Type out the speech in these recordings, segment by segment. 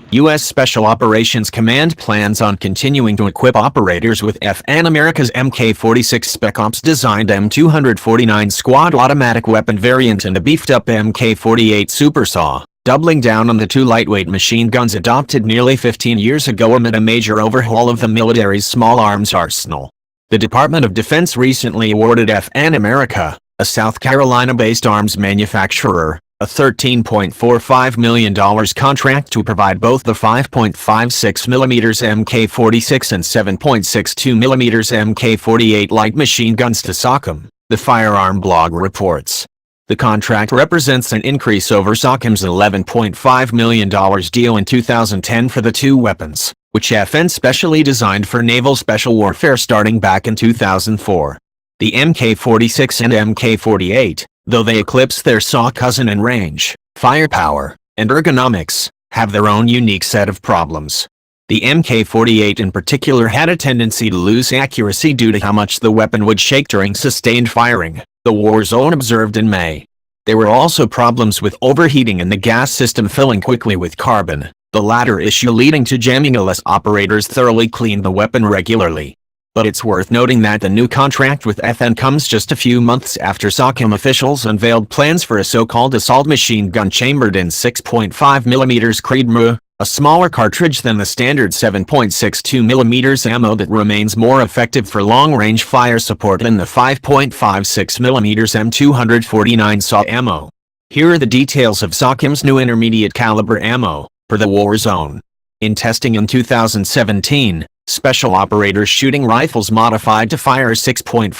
U.S. Special Operations Command plans on continuing to equip operators with FN America's Mk-46 spec-ops designed M249 Squad Automatic Weapon variant and a beefed-up Mk-48 Super Saw, doubling down on the two lightweight machine guns adopted nearly 15 years ago amid a major overhaul of the military's small arms arsenal. The Department of Defense recently awarded FN America, a South Carolina-based arms manufacturer, a $13.45 million contract to provide both the 5.56mm Mk-46 and 7.62mm Mk-48 light machine guns to SOCOM, the Firearm Blog reports. The contract represents an increase over SOCOM's $11.5 million deal in 2010 for the two weapons, which FN specially designed for Naval Special Warfare starting back in 2004. The Mk-46 and Mk-48, though they eclipse their SAW cousin in range, firepower, and ergonomics, have their own unique set of problems. The Mk-48 in particular had a tendency to lose accuracy due to how much the weapon would shake during sustained firing, the war zone observed in May. There were also problems with overheating and the gas system filling quickly with carbon, the latter issue leading to jamming unless operators thoroughly cleaned the weapon regularly. But it's worth noting that the new contract with FN comes just a few months after SOCOM officials unveiled plans for a so-called assault machine gun chambered in 6.5mm Creedmoor, a smaller cartridge than the standard 7.62mm ammo that remains more effective for long-range fire support than the 5.56mm M249 SAW ammo. Here are the details of SOCOM's new intermediate caliber ammo for the war zone. In testing in 2017, special operators shooting rifles modified to fire 6.5mm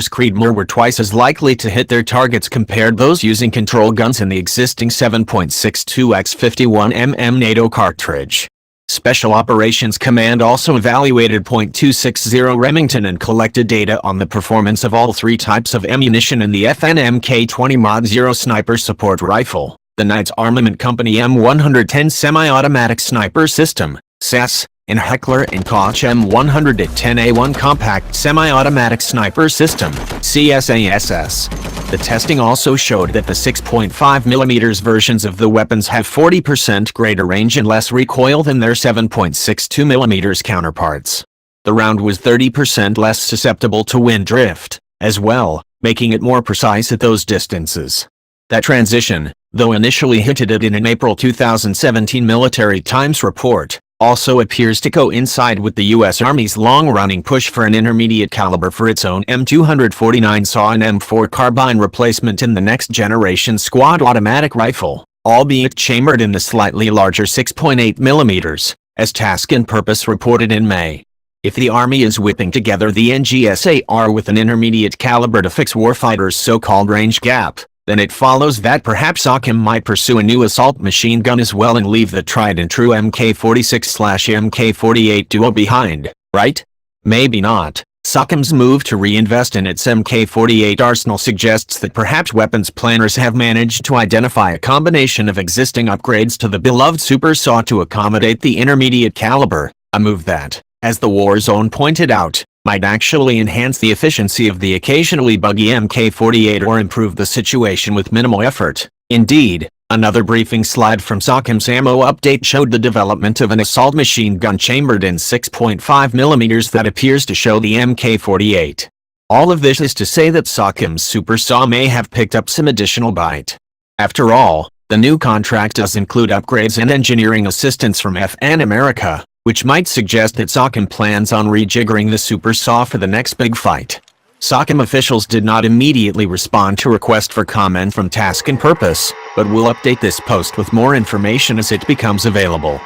Creedmoor were twice as likely to hit their targets compared those using control guns in the existing 7.62x51mm NATO cartridge. Special Operations Command also evaluated .260 Remington and collected data on the performance of all three types of ammunition in the FN Mk-20 Mod 0 sniper support rifle, the Knights Armament Company M110 Semi-Automatic Sniper System, SAS, and Heckler & Koch M110A1 Compact Semi-Automatic Sniper System, CSASS. The testing also showed that the 6.5mm versions of the weapons have 40% greater range and less recoil than their 7.62mm counterparts. The round was 30% less susceptible to wind drift, as well, making it more precise at those distances. That transition, though initially hinted at in an April 2017 Military Times report, also appears to coincide with the U.S. Army's long-running push for an intermediate caliber for its own M249 SAW and M4 carbine replacement in the next-generation squad automatic rifle, albeit chambered in the slightly larger 6.8mm, as Task and Purpose reported in May. If the Army is whipping together the NGSAR with an intermediate caliber to fix warfighters' so-called range gap, then it follows that perhaps SOCOM might pursue a new assault machine gun as well and leave the tried-and-true Mk-46/Mk-48 duo behind, right? Maybe not. SOCOM's move to reinvest in its Mk-48 arsenal suggests that perhaps weapons planners have managed to identify a combination of existing upgrades to the beloved Super SAW to accommodate the intermediate caliber, a move that, as the war zone pointed out, might actually enhance the efficiency of the occasionally buggy Mk-48 or improve the situation with minimal effort. Indeed, another briefing slide from SOCOM's ammo update showed the development of an assault machine gun chambered in 6.5mm that appears to show the Mk-48. All of this is to say that SOCOM's Super SAW may have picked up some additional bite. After all, the new contract does include upgrades and engineering assistance from FN America, which might suggest that SOCOM plans on rejiggering the Super SAW for the next big fight. SOCOM officials did not immediately respond to request for comment from Task and Purpose, but will update this post with more information as it becomes available.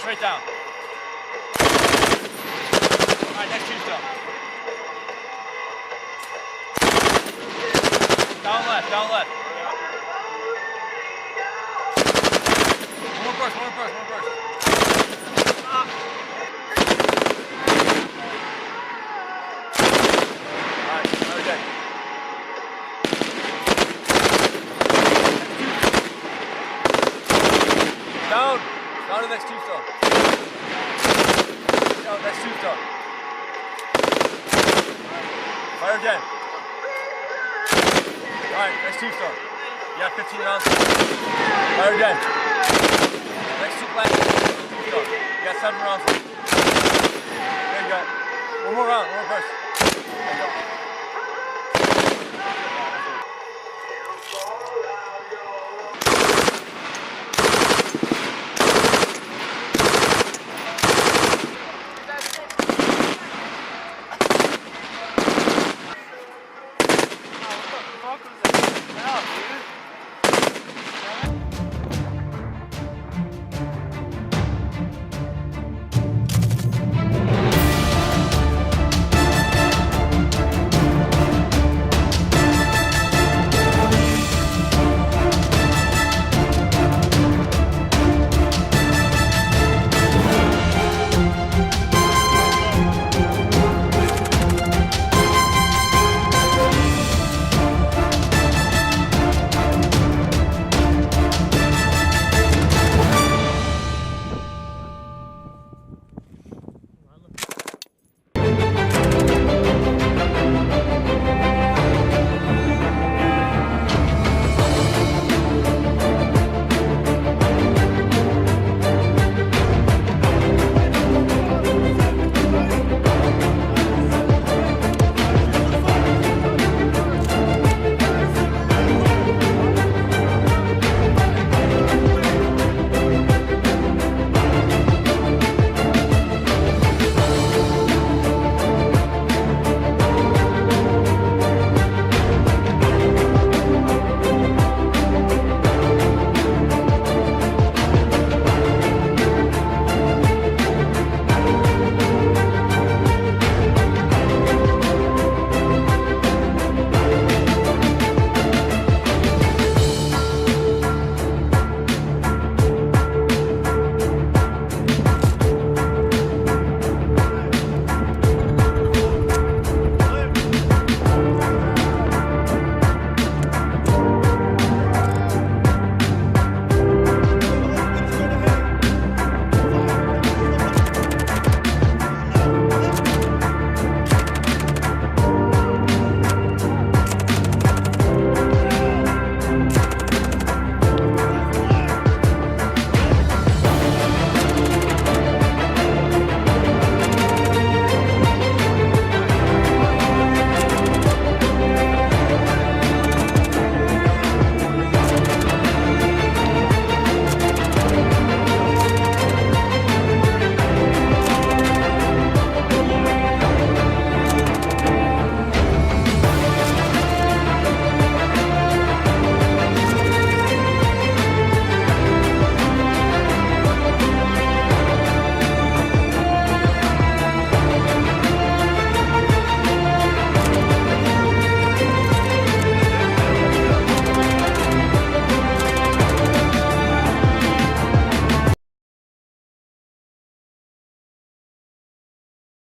Straight down. All Alright, next tombstone. Down left, down left. One more burst, one more burst, one more burst. Alright, another deck. Down. Down to the next tombstone. Down, next tombstone. Fire again. Alright, next tombstone. You got 15 rounds. Fire again. Next last tombstone. You got 7 rounds. There you go. One more round, one more burst.